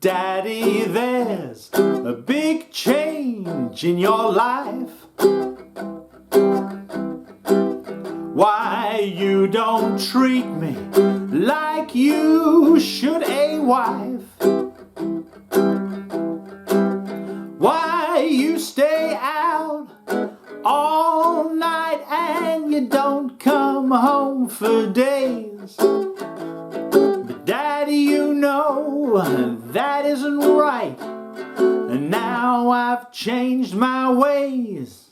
Daddy, there's a big change in your life. Why you don't treat me like you should a wife? Why you stay out all night and you don't come home for days? But Daddy, you know that isn't right, and now I've changed my ways.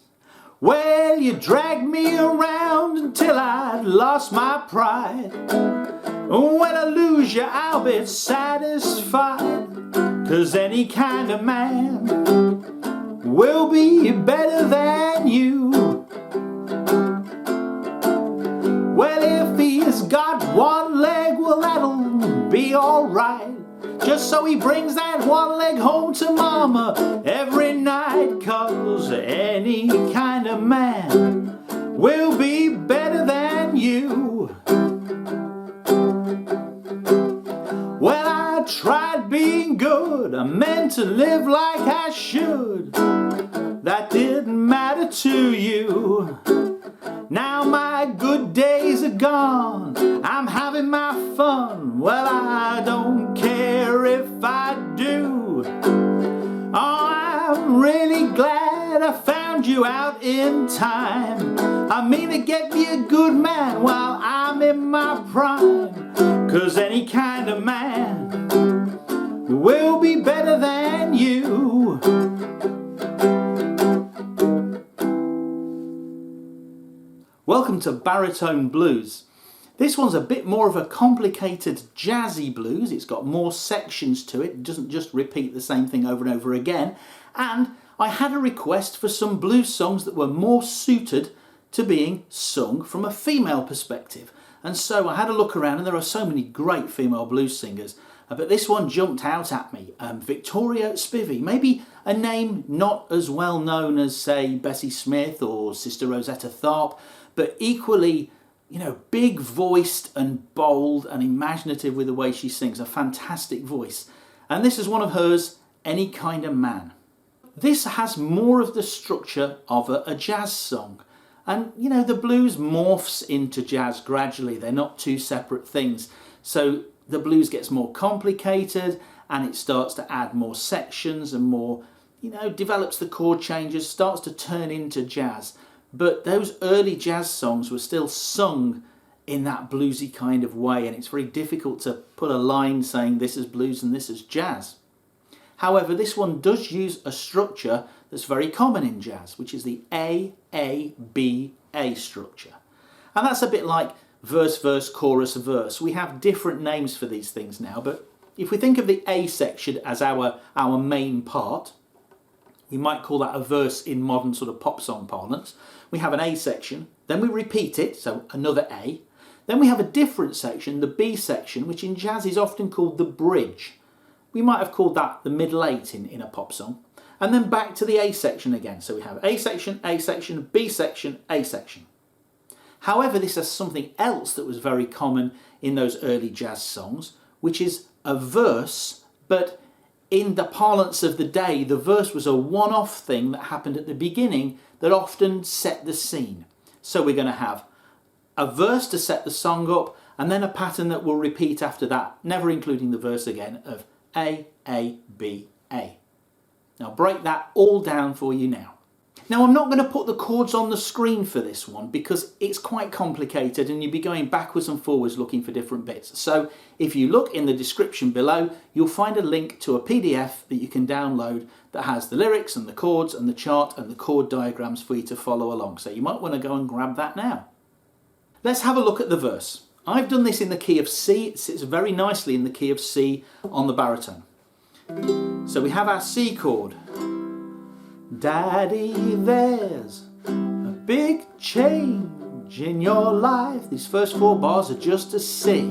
Well, you dragged me around until I'd lost my pride. When I lose you, I'll be satisfied, 'cause any kind of man will be better than you. Well, if he's got one leg, well, that'll be alright. Just so he brings that one leg home to mama every night, 'cause any kind of man will be better than you. Well, I tried being good, I meant to live like I should. That didn't matter to you. Now my good days are gone, I'm having my fun. Well, I don't care if I do. Oh, I'm really glad I found you out in time. I mean to get me a good man while I'm in my prime, 'cause any kind of man will be better than you. Welcome to Baritone Blues. This one's a bit more of a complicated jazzy blues. It's got more sections to it. It doesn't just repeat the same thing over and over again. And I had a request for some blues songs that were more suited to being sung from a female perspective. And so I had a look around, and there are so many great female blues singers. But this one jumped out at me. Victoria Spivey, maybe a name not as well known as, say, Bessie Smith or Sister Rosetta Tharpe, but equally, you know, big voiced and bold and imaginative with the way she sings. A fantastic voice. And this is one of hers, Any Kind of Man. This has more of the structure of a jazz song. And, you know, the blues morphs into jazz gradually. They're not two separate things. So the blues gets more complicated, and it starts to add more sections and more, you know, develops the chord changes, starts to turn into jazz. But those early jazz songs were still sung in that bluesy kind of way, and it's very difficult to put a line saying this is blues and this is jazz. However, this one does use a structure that's very common in jazz, which is the A-A-B-A structure. And that's a bit like verse, verse, chorus, verse. We have different names for these things now, but if we think of the A section as our main part, we might call that a verse in modern sort of pop song parlance. We have an A section, then we repeat it, so another A. Then we have a different section, the B section, which in jazz is often called the bridge. We might have called that the middle eight in a pop song. And then back to the A section again. So we have A section, B section, A section. However, this has something else that was very common in those early jazz songs, which is a verse, but in the parlance of the day, the verse was a one-off thing that happened at the beginning that often set the scene. So we're going to have a verse to set the song up, and then a pattern that will repeat after that, never including the verse again, of A, A, B, A. Now break that all down for you now. Now I'm not going to put the chords on the screen for this one because it's quite complicated and you'll be going backwards and forwards looking for different bits. So if you look in the description below, you'll find a link to a PDF that you can download that has the lyrics and the chords and the chart and the chord diagrams for you to follow along. So you might want to go and grab that now. Let's have a look at the verse. I've done this in the key of C. It sits very nicely in the key of C on the baritone. So we have our C chord. Daddy, there's a big change in your life. These first four bars are just a C.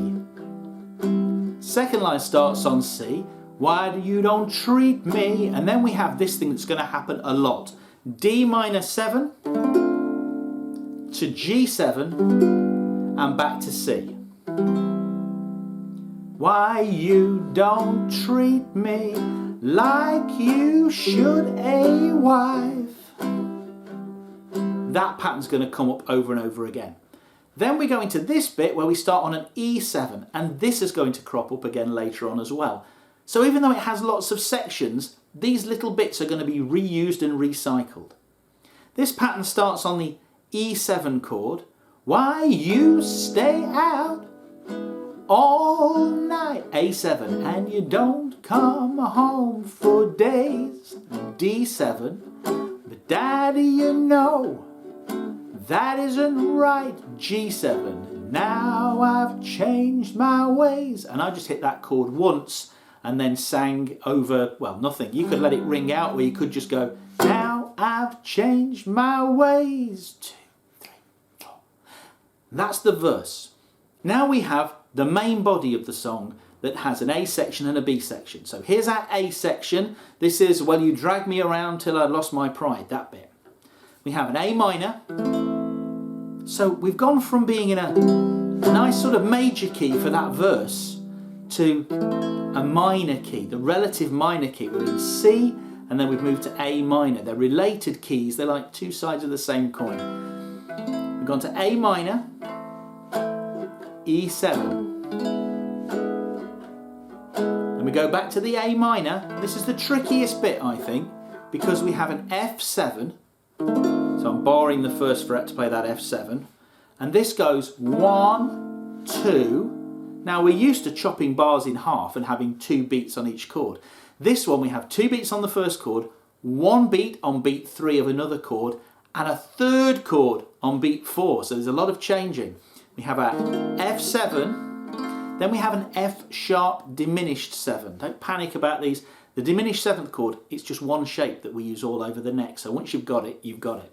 Second line starts on C. Why do you don't treat me? And then we have this thing that's going to happen a lot. D minor 7 to G7 and back to C. why you don't treat me like you should a wife. That pattern's going to come up over and over again. Then we go into this bit where we start on an E7, and this is going to crop up again later on as well. So even though it has lots of sections, these little bits are going to be reused and recycled. This pattern starts on the E7 chord. Why you stay out all night, A7, and you don't come home for days, D7. But daddy, you know that isn't right, G7. Now I've changed my ways. And I just hit that chord once and then sang over, well, nothing. You could let it ring out, or you could just go, now I've changed my ways. 2, 3, 4. That's the verse. Now we have the main body of the song that has an A section and a B section. So here's our A section. This is, well, you dragged me around till I lost my pride, that bit. We have an A minor. So we've gone from being in a nice sort of major key for that verse to a minor key, the relative minor key. We're in C, and then we've moved to A minor. They're related keys. They're like two sides of the same coin. We've gone to A minor, E7. And we go back to the A minor. This is the trickiest bit, I think, because we have an F7. So I'm barring the first fret to play that F7. And this goes 1, 2. Now we're used to chopping bars in half and having 2 beats on each chord. This one we have 2 beats on the first chord, 1 beat on beat 3 of another chord, and a third chord on beat 4. So there's a lot of changing. We have our F7, then we have an F sharp diminished 7. Don't panic about these. The diminished 7th chord, it's just one shape that we use all over the neck. So once you've got it, you've got it.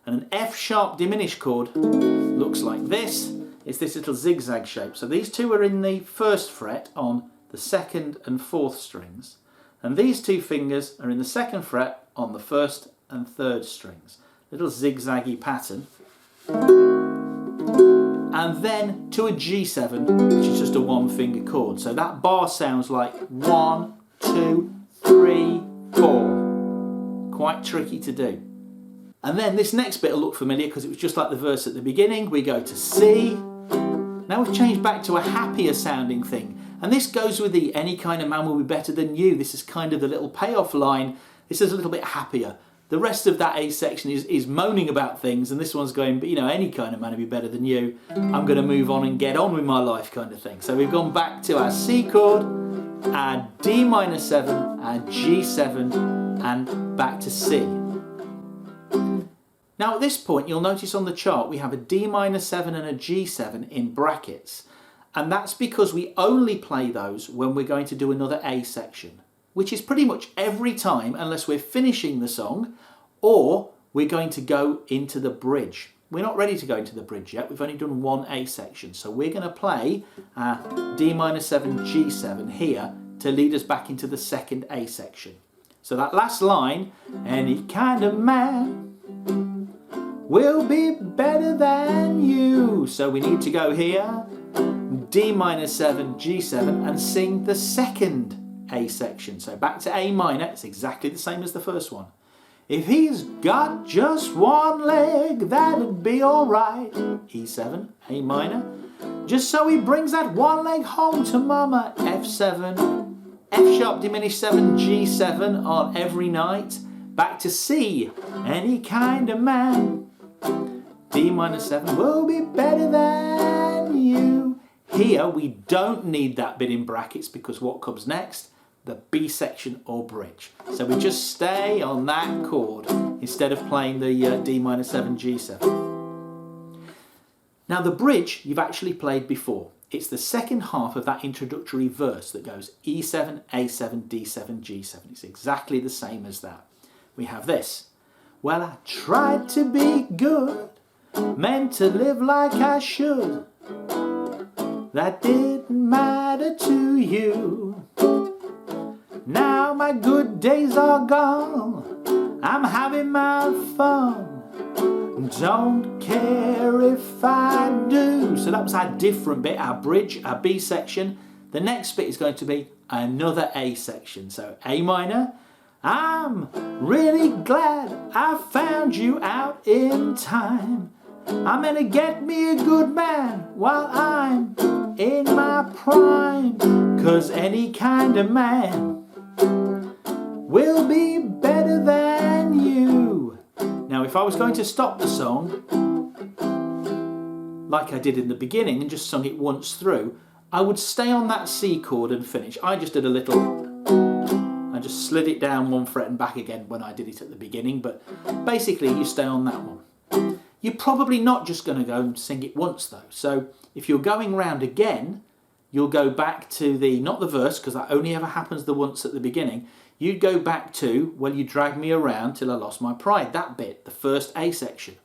And an F sharp diminished chord looks like this. It's this little zigzag shape. So these two are in the 1st fret on the 2nd and 4th strings. And these 2 fingers are in the 2nd fret on the 1st and 3rd strings. Little zigzaggy pattern. And then to a G7, which is just a 1-finger chord. So that bar sounds like 1, 2, 3, 4. Quite tricky to do. And then this next bit will look familiar because it was just like the verse at the beginning. We go to C. Now we've changed back to a happier sounding thing. And this goes with the any kind of man will be better than you. This is kind of the little payoff line. This is a little bit happier. The rest of that A section is moaning about things, and this one's going, but you know, any kind of man will be better than you. I'm going to move on and get on with my life kind of thing. So we've gone back to our C chord, our D minor 7, our G7, and back to C. Now at this point you'll notice on the chart we have a D minor 7 and a G7 in brackets, and that's because we only play those when we're going to do another A section, which is pretty much every time unless we're finishing the song or we're going to go into the bridge. We're not ready to go into the bridge yet, we've only done one A section, so we're going to play our D minor 7 G7 here to lead us back into the 2nd A section. So that last line, any kind of man will be better than you. So we need to go here, D minor 7, G7, and sing the 2nd A section. So back to A minor, it's exactly the same as the first one. If he's got just one leg, that'd be alright. E7, A minor. Just so he brings that one leg home to mama. F7, F sharp diminished 7, G7 on every night. Back to C, any kind of man. D minor 7 will be better than you. Here we don't need that bit in brackets because what comes next? The B section or bridge. So we just stay on that chord instead of playing the D minor 7 G7. Now the bridge you've actually played before. It's the 2nd half of that introductory verse that goes E7, A7, D7, G7. It's exactly the same as that. We have this. Well, I tried to be good, meant to live like I should. That didn't matter to you. Now my good days are gone, I'm having my fun. Don't care if I do. So that was our different bit, our bridge, our B section. The next bit is going to be another A section. So A minor, I'm really glad I found you out in time. I'm gonna get me a good man while I'm in my prime. 'Cause any kind of man will be better than you. Now if I was going to stop the song, like I did in the beginning and just sung it once through, I would stay on that C chord and finish. I just did a little, I just slid it down one fret and back again when I did it at the beginning, but basically you stay on that one. You're probably not just going to go and sing it once though. So if you're going round again, you'll go back to the, not the verse, because that only ever happens the once at the beginning. You'd go back to, well, you dragged me around till I lost my pride. That bit, the first A section.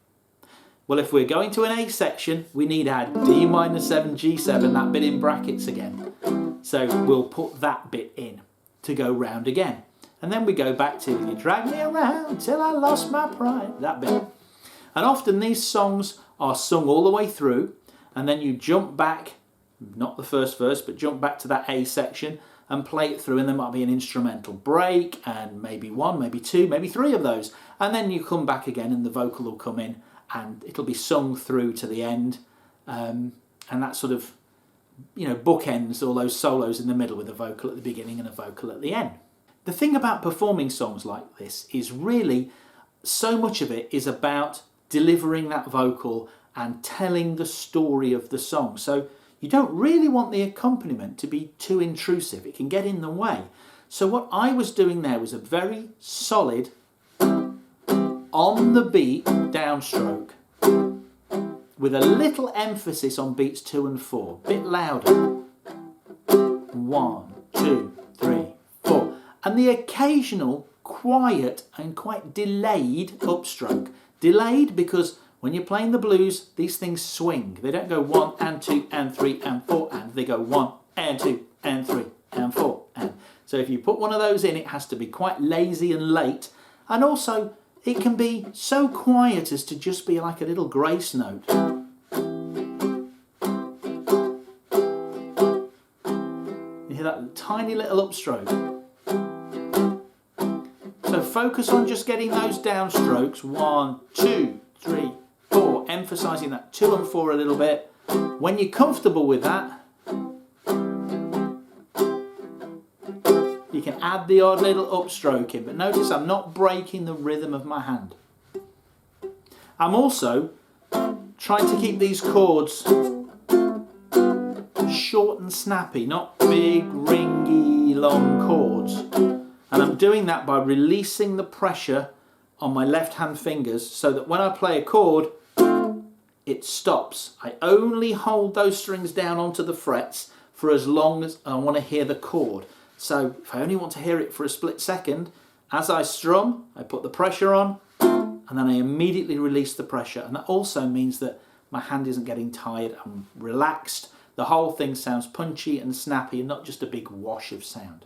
Well, if we're going to an A section, we need our D minor 7, G7, that bit in brackets again. So we'll put that bit in to go round again. And then we go back to, you drag me around till I lost my pride, that bit. And often these songs are sung all the way through, and then you jump back, not the first verse, but jump back to that A section and play it through, and there might be an instrumental break, and maybe one, maybe two, maybe three of those. And then you come back again and the vocal will come in, and it'll be sung through to the end, and that sort of, you know, bookends all those solos in the middle with a vocal at the beginning and a vocal at the end. The thing about performing songs like this is really, so much of it is about delivering that vocal and telling the story of the song. So you don't really want the accompaniment to be too intrusive. It can get in the way. So what I was doing there was a very solid, on the beat downstroke with a little emphasis on beats 2 and 4, a bit louder. 1, 2, 3, 4, and the occasional quiet and quite delayed upstroke. Delayed because when you're playing the blues, these things swing. They don't go 1 and 2 and 3 and 4 and, they go 1 and 2 and 3 and 4 and. So if you put one of those in, it has to be quite lazy and late, and also it can be so quiet as to just be like a little grace note. You hear that tiny little upstroke? So focus on just getting those downstrokes, 1, 2, 3, 4, emphasising that 2 and 4 a little bit. When you're comfortable with that, you can add the odd little upstroke in, but notice I'm not breaking the rhythm of my hand. I'm also trying to keep these chords short and snappy, not big, ringy, long chords. And I'm doing that by releasing the pressure on my left hand fingers so that when I play a chord, it stops. I only hold those strings down onto the frets for as long as I want to hear the chord. So if I only want to hear it for a split second, as I strum, I put the pressure on, and then I immediately release the pressure. And that also means that my hand isn't getting tired, I'm relaxed. The whole thing sounds punchy and snappy and not just a big wash of sound.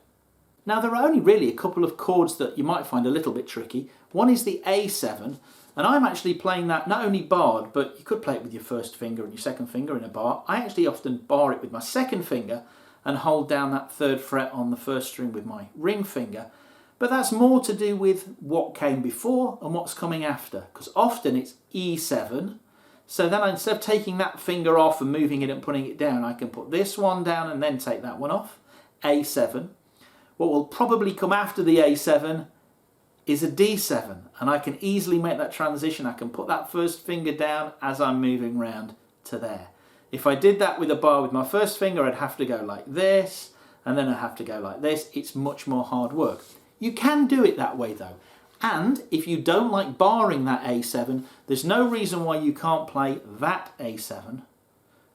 Now there are only really a couple of chords that you might find a little bit tricky. One is the A7, and I'm actually playing that not only barred, but you could play it with your first finger and your second finger in a bar. I actually often bar it with my second finger and hold down that third fret on the first string with my ring finger. But that's more to do with what came before and what's coming after, because often it's E7. So then instead of taking that finger off and moving it and putting it down, I can put this one down and then take that one off, A7. What will probably come after the A7 is a D7, and I can easily make that transition. I can put that first finger down as I'm moving round to there. If I did that with a bar with my first finger, I'd have to go like this, and then I'd have to go like this. It's much more hard work. You can do it that way though. And if you don't like barring that A7, there's no reason why you can't play that A7,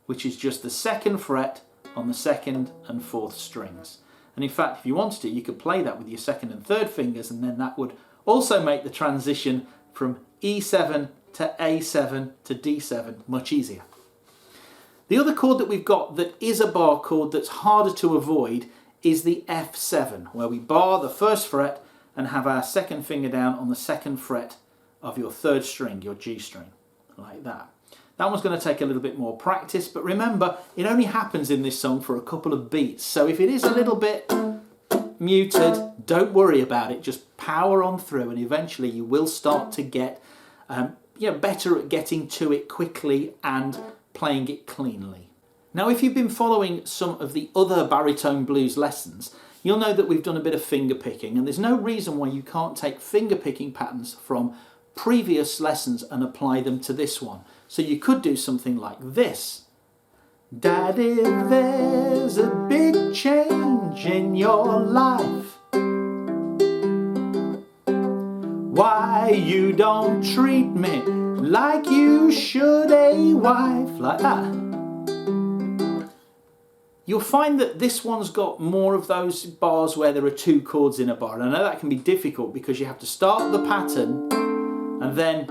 which is just the second fret on the second and fourth strings. And in fact, if you wanted to, you could play that with your second and third fingers, and then that would also make the transition from E7 to A7 to D7 much easier. The other chord that we've got that is a bar chord that's harder to avoid is the F7, where we bar the first fret and have our second finger down on the second fret of your third string, your G string, like that. That one's going to take a little bit more practice, but remember, it only happens in this song for a couple of beats. So if it is a little bit muted, don't worry about it. Just power on through, and eventually you will start to get better at getting to it quickly and playing it cleanly. Now, if you've been following some of the other baritone blues lessons, you'll know that we've done a bit of finger picking, and there's no reason why you can't take finger picking patterns from previous lessons and apply them to this one. So you could do something like this. Daddy, there's a big change in your life. Why you don't treat me like you should a wife, like that. You'll find that this one's got more of those bars where there are two chords in a bar. And I know that can be difficult because you have to start the pattern and then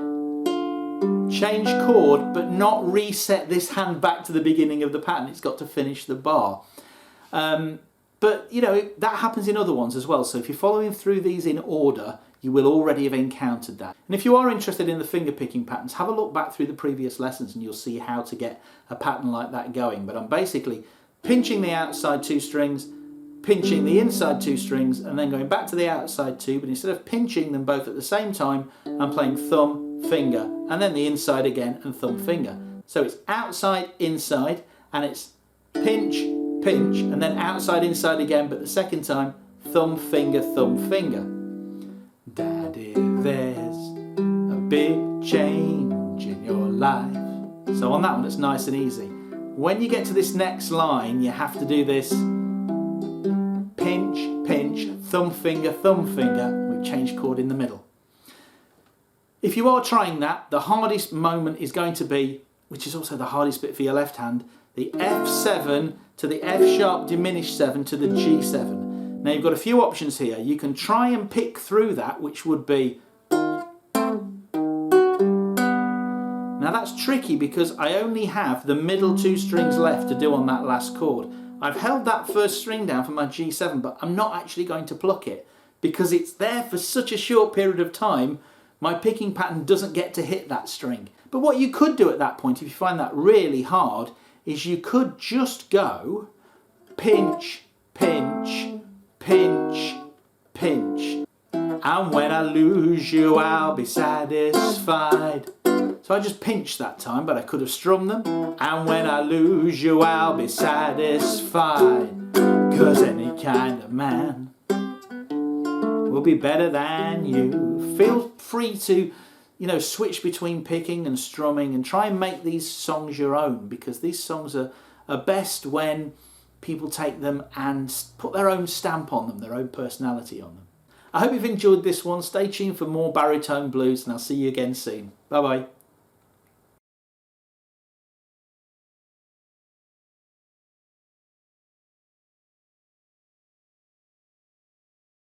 change chord, but not reset this hand back to the beginning of the pattern. It's got to finish the bar. But you know, that happens in other ones as well. So if you're following through these in order, you will already have encountered that. And if you are interested in the finger picking patterns, have a look back through the previous lessons and you'll see how to get a pattern like that going. But I'm basically pinching the outside two strings, pinching the inside two strings, and then going back to the outside two, but instead of pinching them both at the same time, I'm playing thumb, finger, and then the inside again and thumb, finger. So it's outside, inside, and it's pinch, pinch, and then outside, inside again, but the second time, thumb, finger, thumb, finger. Daddy, there's a big change in your life. So on that one, it's nice and easy. When you get to this next line, you have to do this pinch, pinch, thumb, finger, we change chord in the middle. If you are trying that, the hardest moment is going to be, which is also the hardest bit for your left hand, the F7 to the F sharp diminished 7 to the G7. Now you've got a few options here. You can try and pick through that, which would be... Now that's tricky because I only have the middle two strings left to do on that last chord. I've held that first string down for my G7, but I'm not actually going to pluck it because it's there for such a short period of time, my picking pattern doesn't get to hit that string. But what you could do at that point, if you find that really hard, is you could just go pinch, pinch, pinch, pinch. And when I lose you, I'll be satisfied. So I just pinched that time, but I could have strummed them. And when I lose you, I'll be satisfied. 'Cause any kind of man will be better than you. Feel free to, switch between picking and strumming and try and make these songs your own, because these songs are best when people take them and put their own stamp on them, their own personality on them. I hope you've enjoyed this one. Stay tuned for more baritone blues and I'll see you again soon. Bye bye.